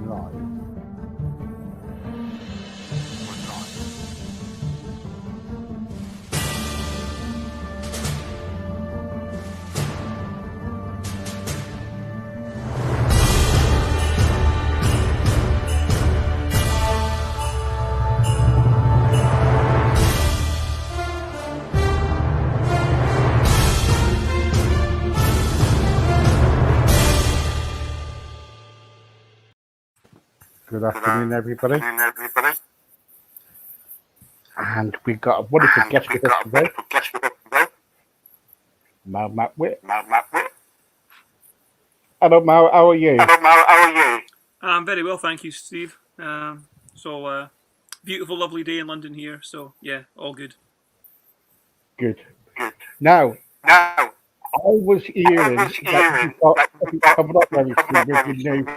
Right. Good afternoon, everybody. And we've got a wonderful guest with us today, Macwatt. Hello, Mal. How are you? I'm very well, thank you, Steve. Beautiful, lovely day in London here. So yeah, all good. Good. Now, I was hearing that you've got something coming up very soon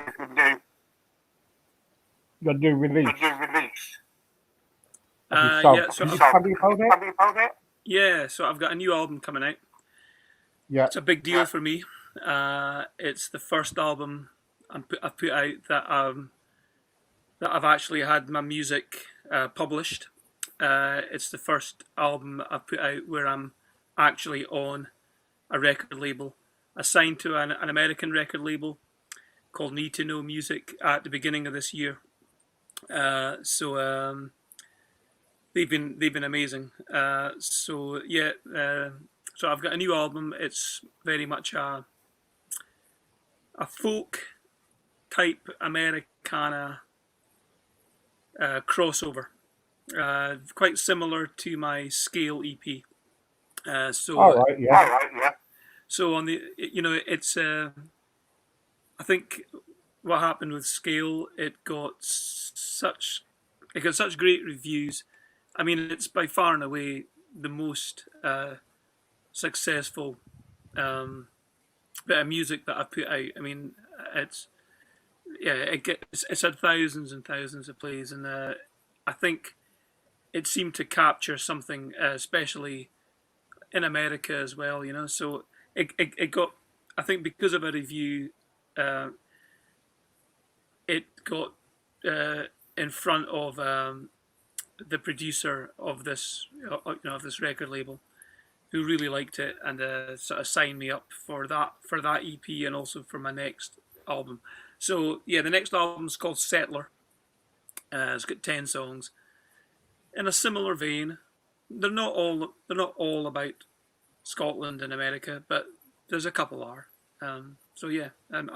with your new release. Yeah, Can you tell me about it? Yeah, so I've got a new album coming out. Yeah. It's a big deal for me. It's the first album I've put out that I've actually had my music published. It's the first album I've put out where I'm actually on a record label, assigned to an American record label called Need to Know Music at the beginning of this year. They've been amazing. So I've got a new album. It's very much a folk type Americana crossover, quite similar to my Scale EP. All right. Yeah. So on the, it's I think what happened with Scale, it got such great reviews. I mean, it's by far and away the most successful bit of music that I've put out. I mean, it's had thousands and thousands of plays, and I think it seemed to capture something, especially in America as well. So it got, I think, because of a review, it got in front of the producer of this, of this record label, who really liked it and sort of signed me up for that EP and also for my next album. So yeah, the next album's called Settler. It's got 10 songs in a similar vein. They're not all about Scotland and America, but there's a couple are. So yeah, I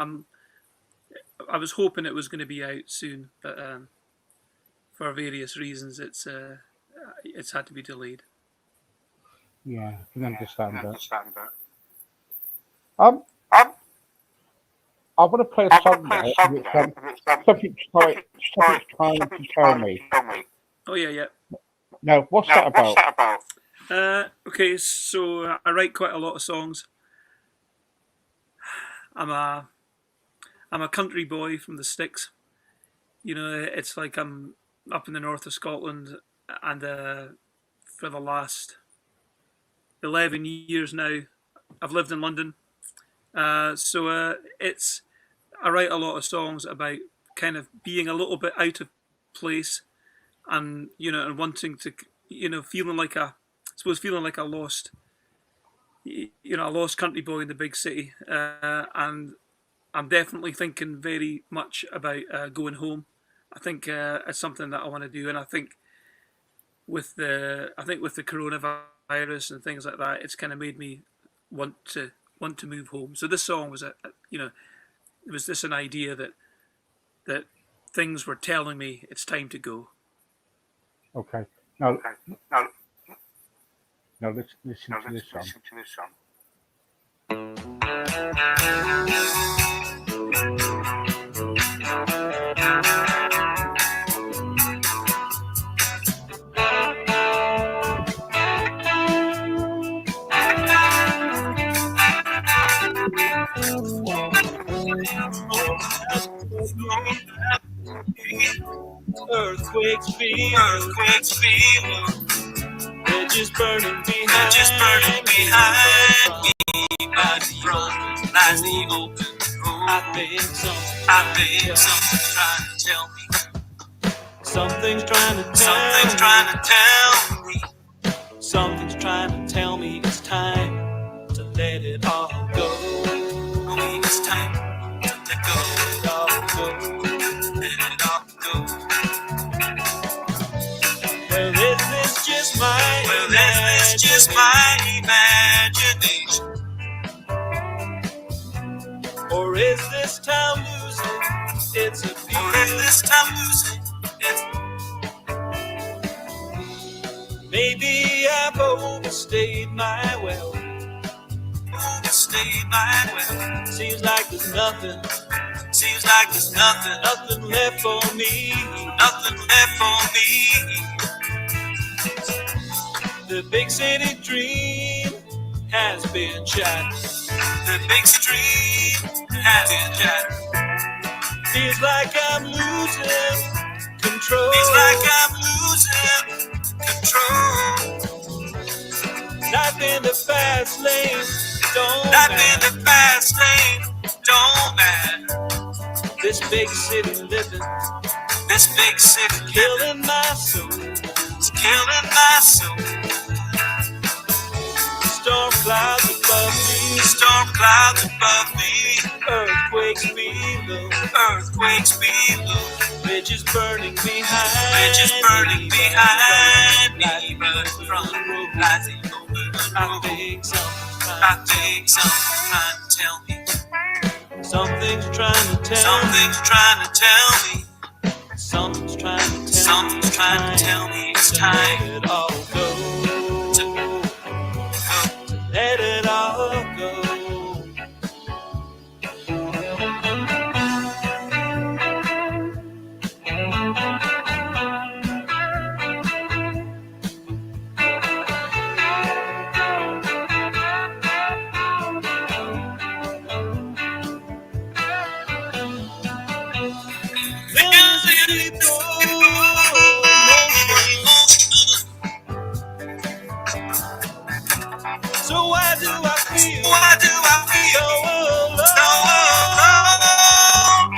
was hoping it was going to be out soon, but for various reasons, it's had to be delayed. Yeah, I can understand that. I want to play a song now. Something's trying to tell me. Oh yeah. Now, what's that about? Okay, so I write quite a lot of songs. I'm a country boy from the sticks. It's like I'm up in the north of Scotland, and for the last 11 years now, I've lived in London. I write a lot of songs about kind of being a little bit out of place, and and wanting to, feeling like a lost, a lost country boy in the big city, and I'm definitely thinking very much about going home. I think it's something that I want to do, and I think with the coronavirus and things like that, it's kind of made me want to move home. So this song was it was just an idea that things were telling me it's time to go. Okay. Now let's listen to this song. Earthquakes feel, they're just burning behind me. By the front lies the open road. I think something's trying to tell me. Something's trying to tell me. Something's trying to tell me it's time to let it all go. It's time to let it all go. Let it all go. Well, is this just my imagination? Or is this town losing its appeal? Maybe I've overstayed my welcome. Seems like there's nothing left for me. The big city dream has been shattered. Feels like I'm losing control. Life in the fast lane don't matter. This big city living, killing my soul. Storm clouds above me, earthquakes below, bridges burning behind me, but from rising over the road. I think something's trying to tell me. Something's trying to tell me. Something's trying to tell me it's time to let it all go. Let it all go. So why do I feel so alone?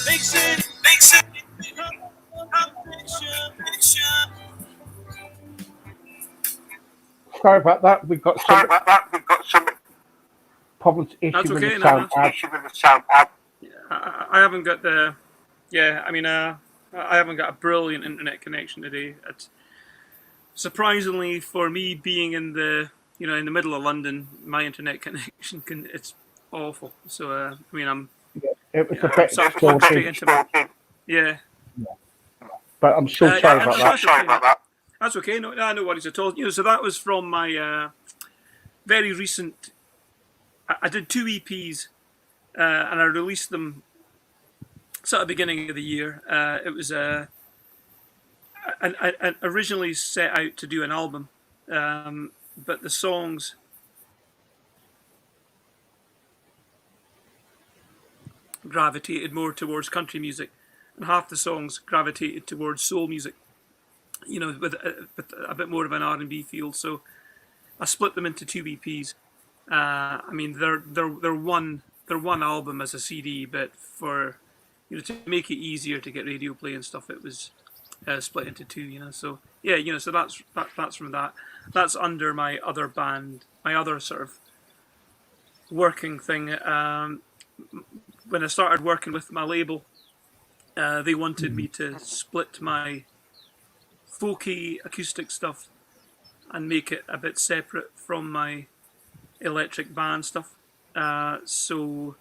Big city Sorry about that. We've got some problems issue with the sound. I haven't got the. Yeah, I mean, I haven't got a brilliant internet connection today. It's surprisingly for me being in the in the middle of London, my internet connection it's awful. So I mean, I'm It was a bit sort of plugged straight into my, but I'm so sorry about that. That's okay. No worries at all. So that was from my very recent. I did 2 EPs, and I released them sort of beginning of the year. It was I originally set out to do an album, but the songs gravitated more towards country music, and half the songs gravitated towards soul music. With a bit more of an R&B feel. So I split them into 2 EPs. I mean, they're one album as a CD, but for to make it easier to get radio play and stuff, it was split into 2. So so that's from that. That's under my other band, my other sort of working thing. When I started working with my label, they wanted me to split my folky acoustic stuff and make it a bit separate from my electric band stuff. So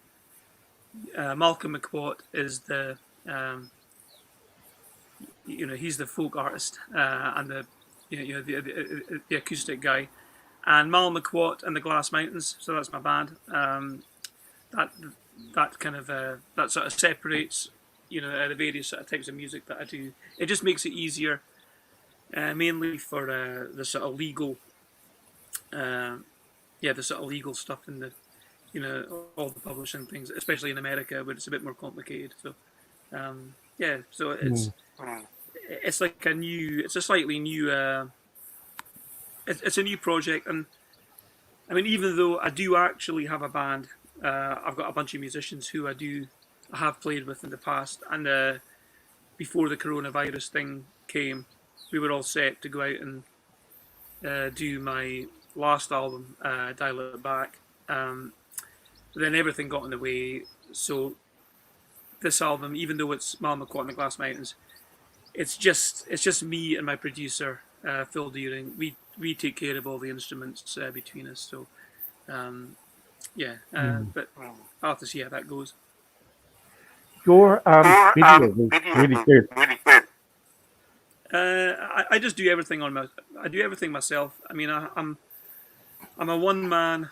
Malcolm Macwatt is the he's the folk artist and the the acoustic guy, and Mal Macwatt and the Glass Mountains. So that's my band. That kind of that sort of separates the various sort of types of music that I do. It just makes it easier. Mainly for the sort of legal, the sort of legal stuff in the, all the publishing things, especially in America where it's a bit more complicated. So, so it's like it's a slightly new, it's a new project, and I mean, even though I do actually have a band, I've got a bunch of musicians who I have played with in the past, and before the coronavirus thing came, we were all set to go out and do my last album, Dial It Back. But then everything got in the way, so this album, even though it's Macwatt and the Glass Mountains, it's just me and my producer, Phil Deering. We take care of all the instruments between us. So yeah, but I'll have to see how that goes. Your video was really good. I just do everything I do everything myself. I mean, I'm a one man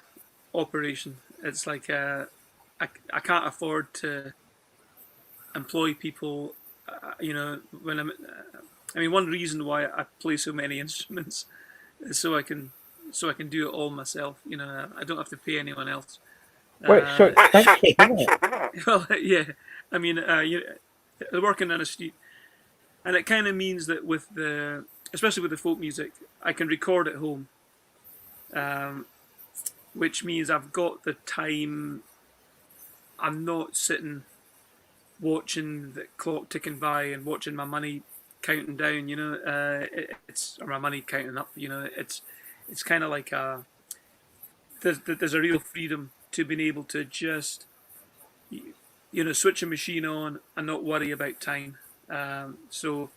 operation. It's like I can't afford to employ people. When I mean, one reason why I play so many instruments is so I can do it all myself. I don't have to pay anyone else. Wait, so expensive, isn't it? Well, yeah. I mean, working in a studio, and it kind of means that especially with the folk music, I can record at home, which means I've got the time. I'm not sitting watching the clock ticking by and watching my money counting down. Or my money counting up. It's kind of like there's a real freedom to being able to just switch a machine on and not worry about time. So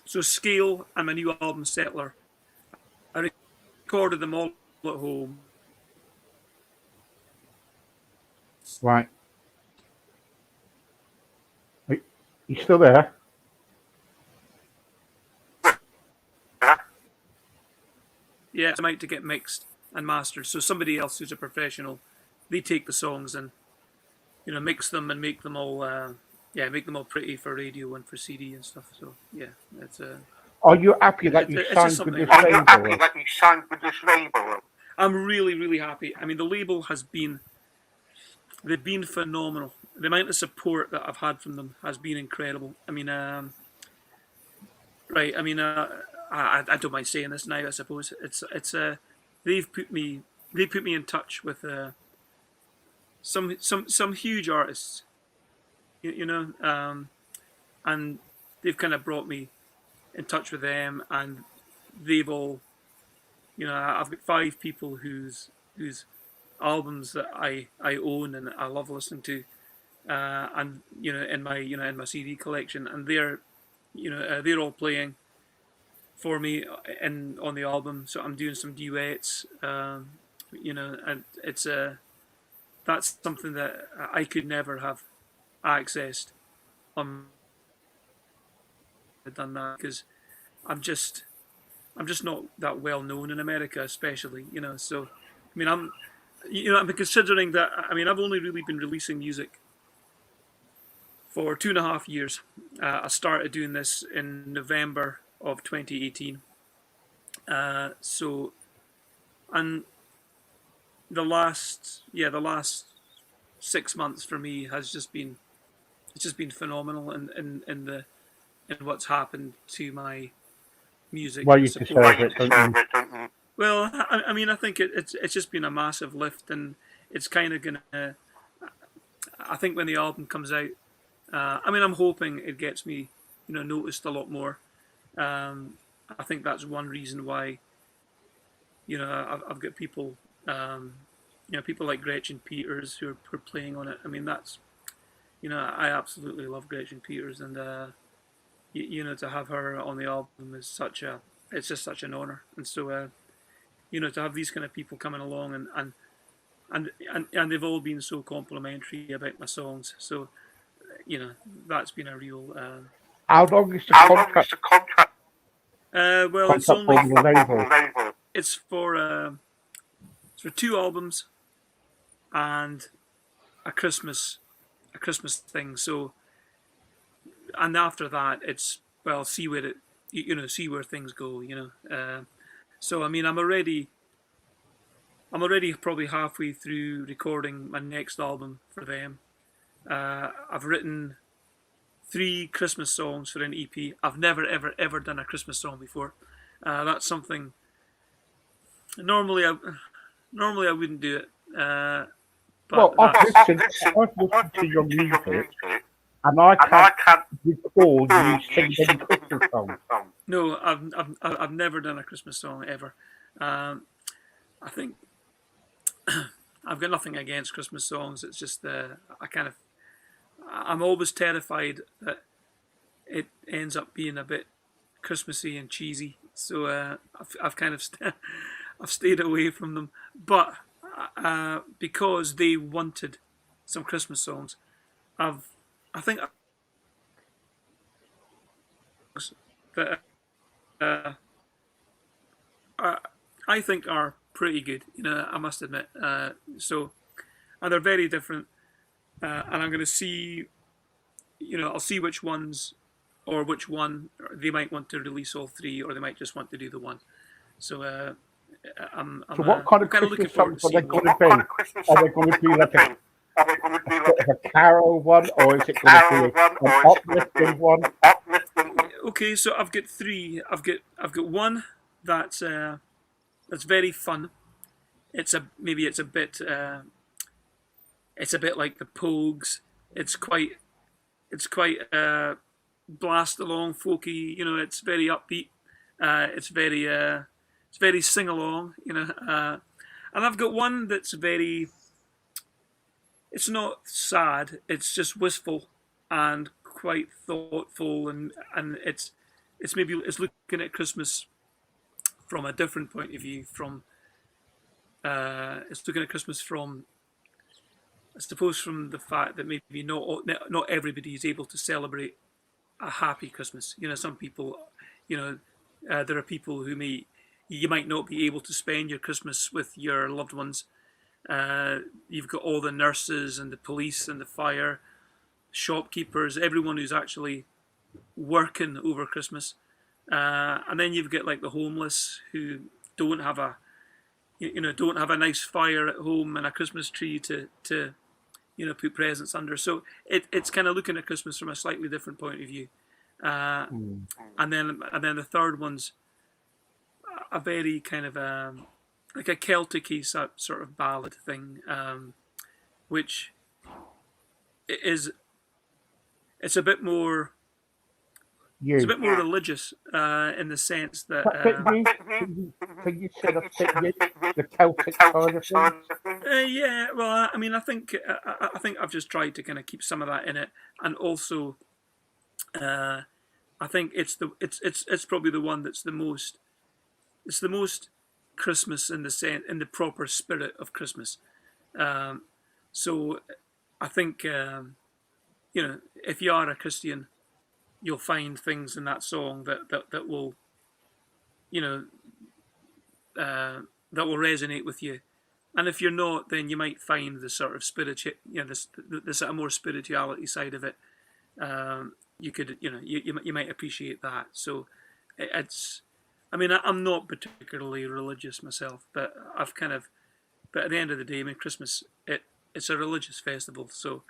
Scale and my new album Settler, I recorded them all at home. Right. You still there? Yeah, it's out to get mixed and mastered. So somebody else who's a professional, they take the songs and mix them and make them all make them all pretty for radio and for CD and stuff. So yeah, it's Are you happy that you signed with this label? I'm really, really happy. I mean, the label they've been phenomenal. The amount of support that I've had from them has been incredible. I mean, right. I mean, I don't mind saying this now. I suppose it's they've put me in touch with some huge artists, and they've kind of brought me in touch with them, and they've all, I've got 5 people whose albums that I own and I love listening to, and in my CD collection, and they're all playing for me on the album. So I'm doing some duets, and it's that's something that I could never have accessed on done that, because I'm just not that well known in America, especially. So I mean, I'm considering that. I mean, I've only really been releasing music for 2.5 years. I started doing this in November of 2018. And the last 6 months for me has just been phenomenal in what's happened to my music. Well, you deserve it, don't you? Well, I mean, I think it's just been a massive lift, and it's kind of gonna. I think when the album comes out, I mean, I'm hoping it gets me, noticed a lot more. I think that's one reason why, I've got people, people like Gretchen Peters who are playing on it. I mean, that's, I absolutely love Gretchen Peters, and to have her on the album is it's just such an honor. And so, to have these kind of people coming along and they've all been so complimentary about my songs. So, that's been a real. How long is the contract? Well, it's only it's for 2 albums and a Christmas thing. So, and after that, it's see where see where things go. So I mean, I'm already probably halfway through recording my next album for them. I've written 3 Christmas songs for an EP. I've never ever done a Christmas song before. That's something normally I wouldn't do it. But I've that's listened to your music, and I can't recall you singing any Christmas songs. no, I've never done a Christmas song ever. Um, I think I've got nothing against Christmas songs. It's just I'm always terrified that it ends up being a bit Christmassy and cheesy. So I've kind of I've stayed away from them. But because they wanted some Christmas songs, I've I think that uh, I think are pretty good. I must admit. So and they're very different. And I'm going to see. I'll see which ones or which one they might want to release all three, or they might just want to do the one. So So what kind I'm of kind of looking Christmas forward songs to are they seeing going what. to be? Are they going to be like a sort of a carol one, or is it going to be an uplifting one? Okay, so I've got three. I've got one that's very fun. Maybe it's a bit like the Pogues. It's quite blast along folky. It's very upbeat. It's very sing along. And I've got one that's very. It's not sad. It's just wistful and quite thoughtful, and it's looking at Christmas from a different point of view. It's looking at Christmas from, I suppose, from the fact that maybe not everybody is able to celebrate a happy Christmas. Some people, there are people who you might not be able to spend your Christmas with your loved ones. You've got all the nurses and the police and the fire, shopkeepers, everyone who's actually working over Christmas. And then you've got like the homeless who don't have a nice fire at home and a Christmas tree to put presents under. So it's kind of looking at Christmas from a slightly different point of view. Uh, Mm. and then the third one's a very kind of like a Celtic-y sort of ballad thing, which is it's a bit more it's a You. bit more religious in the sense that You? Can you sort of fit you? The Celtic side of things? yeah. Well, I mean, I think I've just tried to kind of keep some of that in it, and also uh, I think it's probably the one that's the most. It's the most Christmas in the proper spirit of Christmas. Um, so I think if you are a Christian, you'll find things in that song that will you know that will resonate with you. And if you're not, then you might find the sort of the sort of more spirituality side of it. You could, you might appreciate that. So it's, I mean, I'm not particularly religious myself, but but at the end of the day, I mean, Christmas, it's a religious festival, so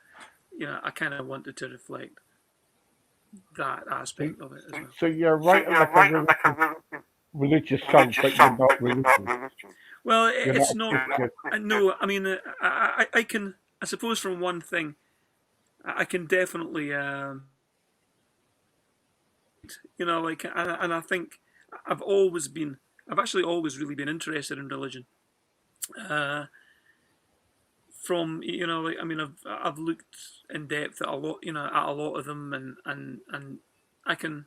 I kind of wanted to reflect that So, aspect of it as well. so you're writing like a religious song, but you're not religious. Well, You're not it's a not. Christian. No, I mean, I can. I suppose from one thing, I can definitely, like, and I think I've actually always really been interested in religion. Uh, from like, I mean, I've looked in depth at a lot of them, and I can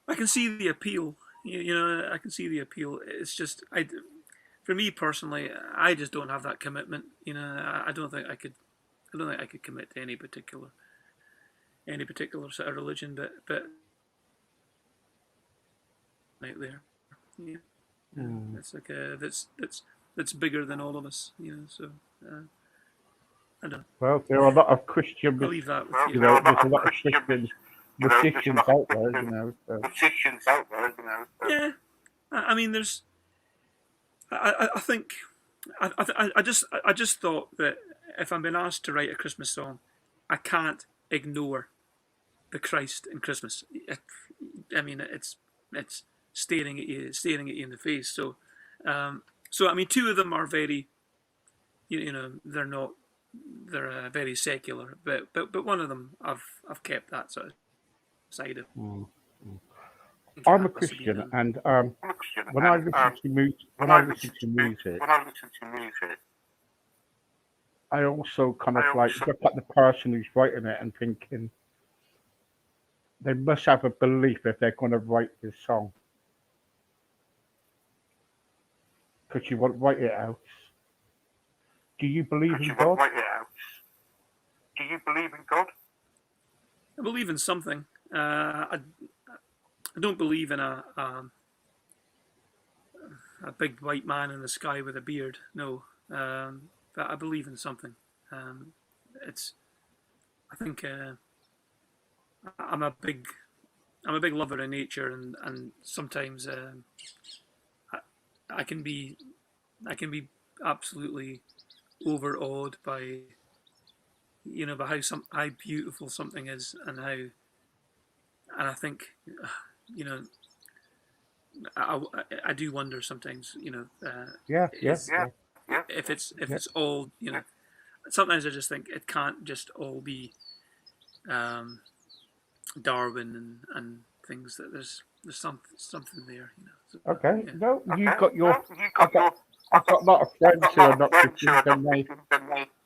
I can see the appeal. I can see the appeal. It's just for me personally, I just don't have that commitment. I don't think I could. I don't think I could commit to any particular sort of religion, but out there, yeah, Mm. it's like that's bigger than all of us. So I don't know. Well, there are a lot of Christian, I'll leave that with you you. know, there's a lot of Christian musicians out there, you know. So. Yeah, I mean, I think I just thought that if I'm being asked to write a Christmas song, I can't ignore the Christ in Christmas. I mean, it's staring at you in the face. So I mean, two of them are very you know, they're very secular, but one of them I've kept that sort of side of Mm. think it I'm a has to be Christian, done. and when I listen to when I listen to music, I also kind of like look at the person who's writing it and thinking they must have a belief if they're going to write this song because you won't write it else. Do you believe in God? I believe in something. I don't believe in a big white man in the sky with a beard. No, but I believe in something. Um, it's I think I'm a big I'm a big lover of nature, and sometimes I, I can be I can be absolutely overawed by by how beautiful something is, and I think you know I do wonder sometimes Yeah, yeah, is yeah, if yeah. it's all sometimes I just think it can't just all be um, Darwin and things that there's something there, so, Okay, yeah. no, you got your. I've got a lot of friends who are not Christians, and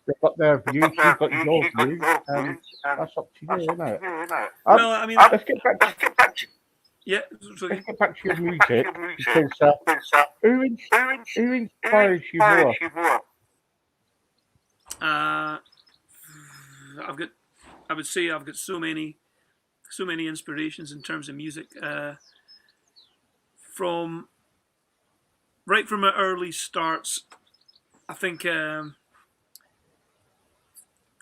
they've got their views. You've got your views, and that's up to you, isn't it? Um, Well, I mean, let's get back. yeah. So, Let's get back to your music because who ins- who inspires you more? uh, I've got I would say I've got so many inspirations in terms of music from right from my early starts. I think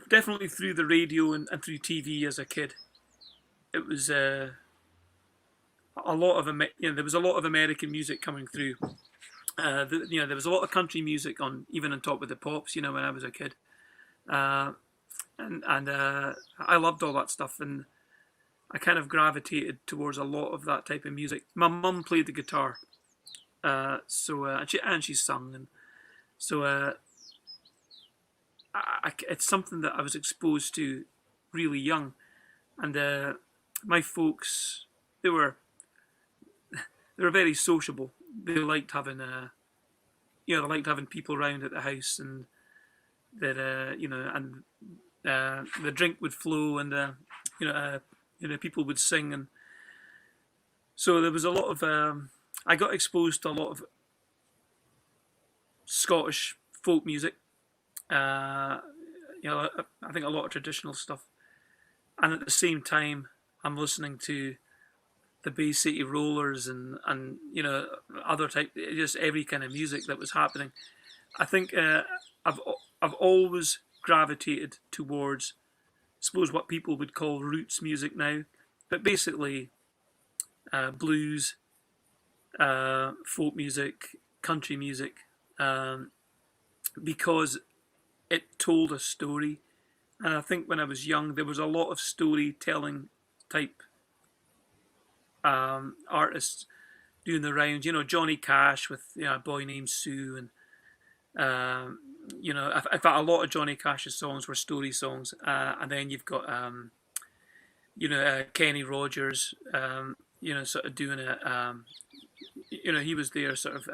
definitely through the radio and through TV as a kid. It was a lot of there was a lot of American music coming through. There was a lot of country music on even on top of the pops. When I was a kid, uh, and I loved all that stuff, and I kind of gravitated towards a lot of that type of music. My mum played the guitar, and she sung, and so it's something that I was exposed to really young, and my folks they were they were very sociable. They liked having they liked having people around at the house, and that and the drink would flow, and you know uh, people would sing, and so there was a lot of I got exposed to a lot of Scottish folk music. Uh, I think a lot of traditional stuff, and at the same time, I'm listening to the Bay City Rollers and other type, just every kind of music that was happening. I think I've I've always gravitated towards, I suppose, what people would call roots music now, but basically blues, folk music, country music, um, because it told a story. And I think when I was young, there was a lot of storytelling type artists doing the rounds. Johnny Cash with A Boy Named Sue, and in fact, a lot of Johnny Cash's songs were story songs. And then you've got Kenny Rogers, sort of doing it. He was there, sort of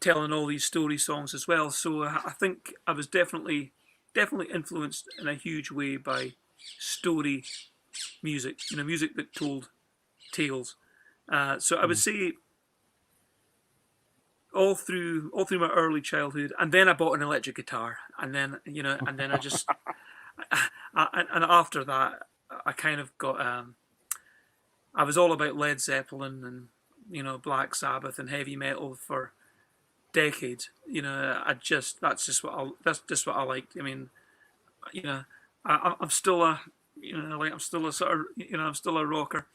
telling all these story songs as well. So I think I was definitely influenced in a huge way by story music. Music that told tales. So I would Mm. say all through my early childhood, and then I bought an electric guitar, and then I just and after that I kind of got I was all about Led Zeppelin and Black Sabbath and heavy metal for decades. That's just what I liked. I mean, you know, I'm still a I'm still a sort of I'm still a rocker.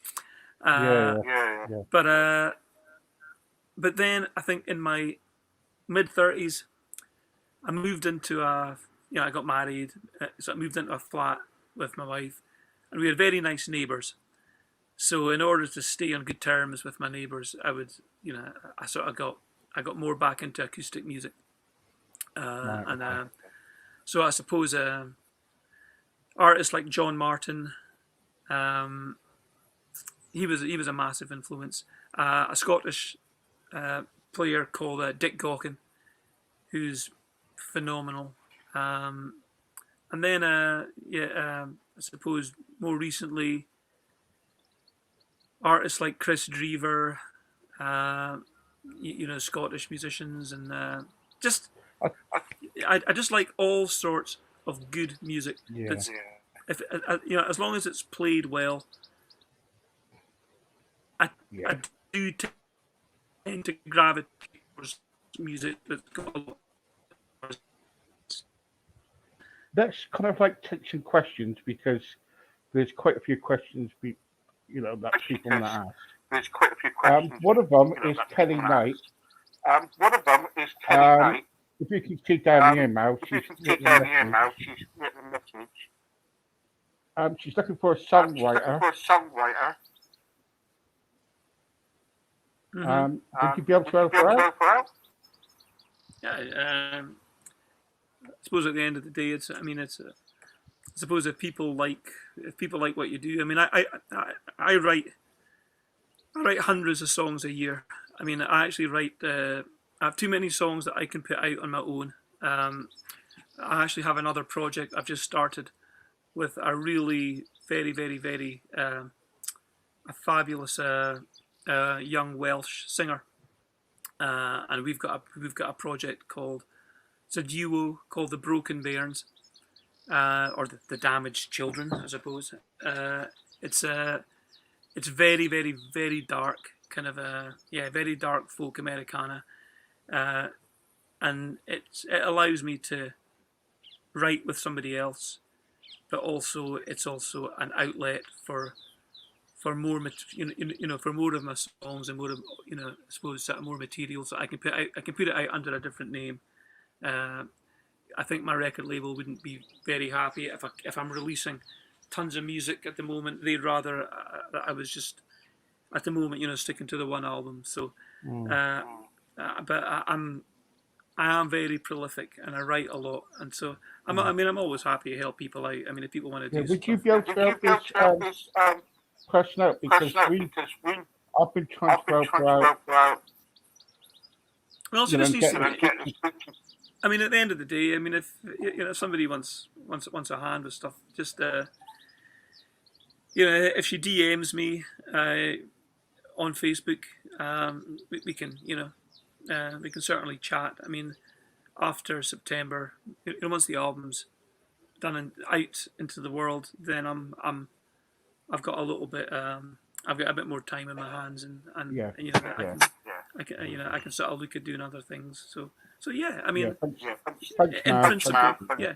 Yeah, Uh, yeah, yeah. but then I think in my mid 30s I moved into I got married, so I moved into a flat with my wife, and we had very nice neighbours. So in order to stay on good terms with my neighbours, I would I got more back into acoustic music. Right. And so I suppose artists like John Martin, um, he was a massive influence. A Scottish player called Dick Gaughan, who's phenomenal. And then, I suppose more recently, artists like Chris Drever, uh, Scottish musicians, and just I, I just like all sorts of good music. yeah. That's if as long as it's played well, I Yeah. I do tend to gravitate towards music that's got a lot. Let's kind of like take some questions because there's quite a few questions that people want to ask. One of them is Kelly Knight. If you can see down the email, she's written a message. She's looking for a songwriter. Mm-hmm. Would you be able to help her out? Yeah, I suppose at the end of the day, I suppose if people like what you do, I mean, I write hundreds of songs a year. I mean, I actually write. I have too many songs that I can put out on my own. I actually have another project I've just started with a really very, very, very a fabulous young Welsh singer, and we've got a project called, it's a duo called the Broken Bairns, or the Damaged Children, I suppose. It's it's very, very, very dark, kind of very dark folk Americana, and it allows me to write with somebody else, but also it's also an outlet for more for more of my songs and more of I suppose sort of more material, so I can put it out under a different name. Uh, I think my record label wouldn't be very happy if I'm releasing tons of music at the moment. They'd rather I was just at the moment sticking to the one album. So, uh, but I am very prolific and I write a lot, and so I'm always happy to help people out. I mean, if people want to do Would you stuff. be able to help this person out because I've been trying to help her out. Well, she just needs to. Getting, I mean, at the end of the day, I mean, if somebody wants a hand with stuff, just if she DMs me on Facebook, we can we can certainly chat. I mean, after September, once the album's done and out into the world, then I've got a little bit I've got a bit more time in my hands, and I can sort of look at doing other things. So yeah, I mean, thanks, in principle, yeah.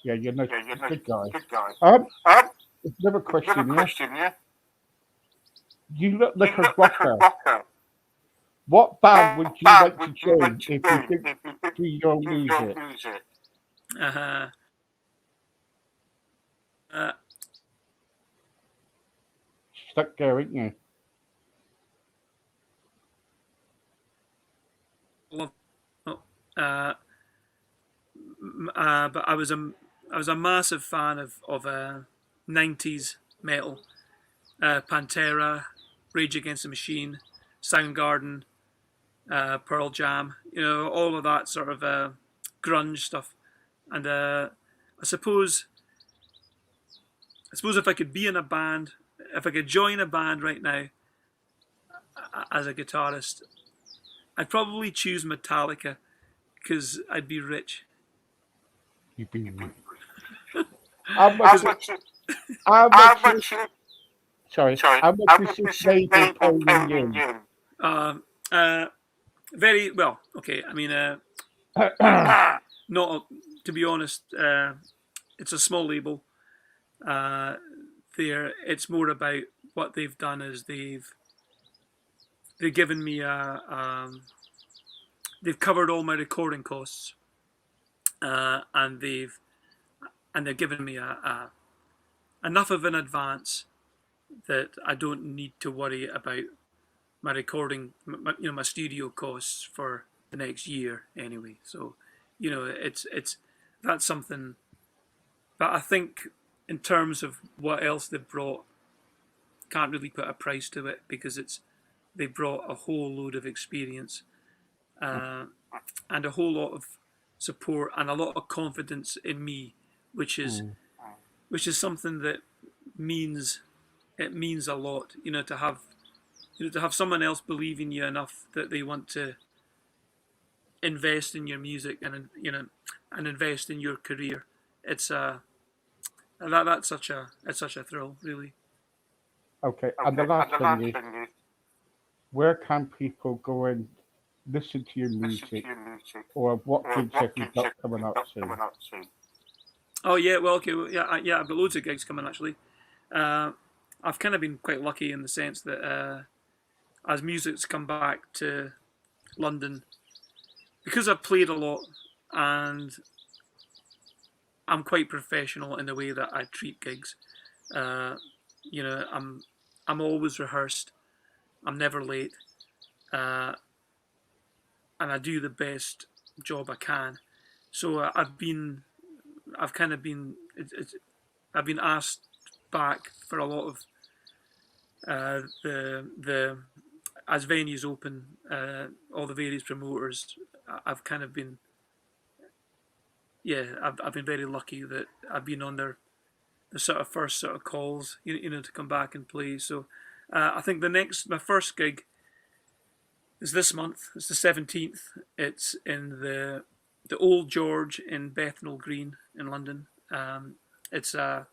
Yeah, you're a good guy. Another question, yeah. You look like a rocker. What band would you like to join if you could do your music? Stuck there, ain't you? But I was a massive fan of 90s metal, Pantera, Rage Against the Machine, Soundgarden, Pearl Jam, all of that sort of grunge stuff. And I suppose if I could be in a band, if I could join a band right now as a guitarist, I'd probably choose Metallica because I'd be rich. You'd be rich. How much is label paying you? Very well. Okay, I mean, not to be honest. It's a small label. It's more about what they've done is they've given me they've covered all my recording costs, and they're giving me enough of an advance that I don't need to worry about my recording, my studio costs for the next year anyway. So, it's that's something that I think in terms of what else they've brought, can't really put a price to it because they brought a whole load of experience uh, and a whole lot of support and a lot of confidence in me, which is something that means it means a lot. To have someone else believe in you enough that they want to invest in your music and invest in your career. It's that's such a it's such a thrill, really. Okay, and the last thing is, where can people go and listen to your music, or what gigs have you got coming up soon? Oh yeah, well okay, well, yeah, yeah. I've got loads of gigs coming actually. I've kind of been quite lucky in the sense that as music's come back to London, because I've played a lot and I'm quite professional in the way that I treat gigs. Uh, I'm always rehearsed. I'm never late, uh, and I do the best job I can. So I've kind of been, I've been asked back for a lot of the as venues open, all the various promoters. I've kind of been, yeah, I've been very lucky that I've been on the sort of first sort of calls, to come back and play. So I think my first gig is this month. It's the 17th. It's in the Old George in Bethnal Green in London. It's I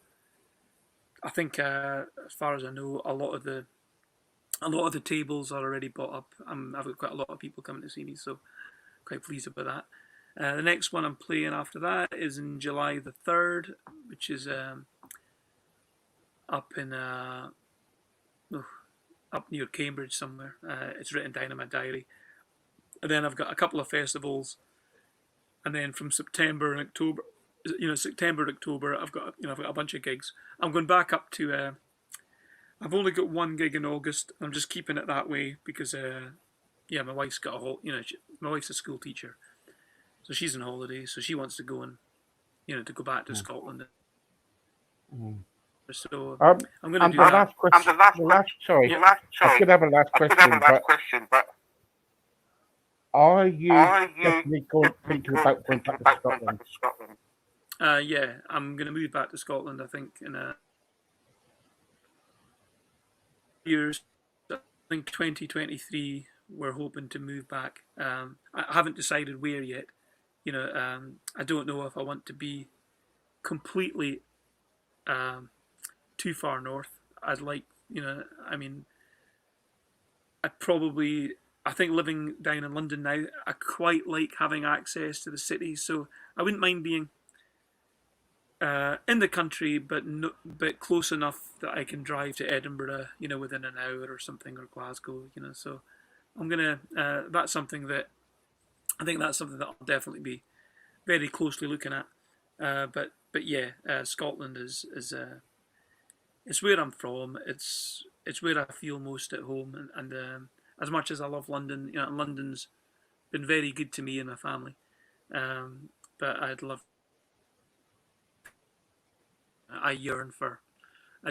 think as far as I know, a lot of the tables are already bought up. I've got quite a lot of people coming to see me, so quite pleased about that. The next one I'm playing after that is in July the 3rd, which is up in up near Cambridge somewhere. It's written down in my diary. And then I've got a couple of festivals, and then from September and October, I've got a bunch of gigs. I'm going back up to. I've only got one gig in August. I'm just keeping it that way because my wife's got a whole. My wife's a school teacher, so she's on holiday, so she wants to go and to go back to Scotland. So I'm going to do that. Sorry, I could have a last question, but are you definitely thinking about going back to Scotland? Yeah, I'm going to move back to Scotland, I think, in a years. I think 2023, we're hoping to move back. I haven't decided where yet. I don't know if I want to be completely too far north. I'd like, I think living down in London now, I quite like having access to the city, so I wouldn't mind being in the country, but close enough that I can drive to Edinburgh, within an hour or something, or Glasgow, So I'm gonna. That's something that I think that's something that I'll definitely be very closely looking at. But yeah, Scotland is it's where I'm from. It's where I feel most at home, and as much as I love London, London's been very good to me and my family. But I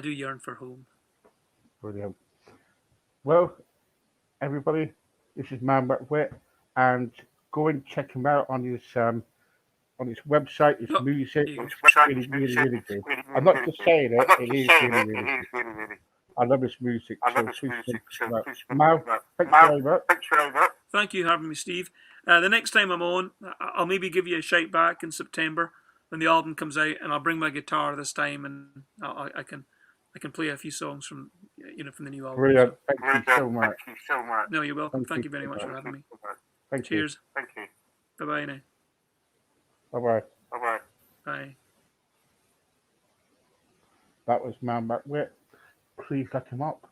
do yearn for home. Brilliant. Well, everybody, this is Macwatt, and go and check him out on his website, his music. It's really, really, really good. I'm not just saying it; it is really, really good. I love his music. So please check it out. Mal, thanks very much. Thank you for having me, Steve. The next time I'm on, I'll maybe give you a shout back in September when the album comes out, and I'll bring my guitar this time, and I can play a few songs from from the new album. Brilliant. Thank you so much. No, you're welcome. Thank you very much for having me. Cheers. Thank you. Bye bye now. Bye bye. Bye. That was Macwatt. Please look him up.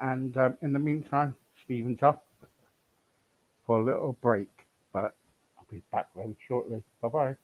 And in the meantime, Stephen's off for a little break, but I'll be back very shortly. Bye bye.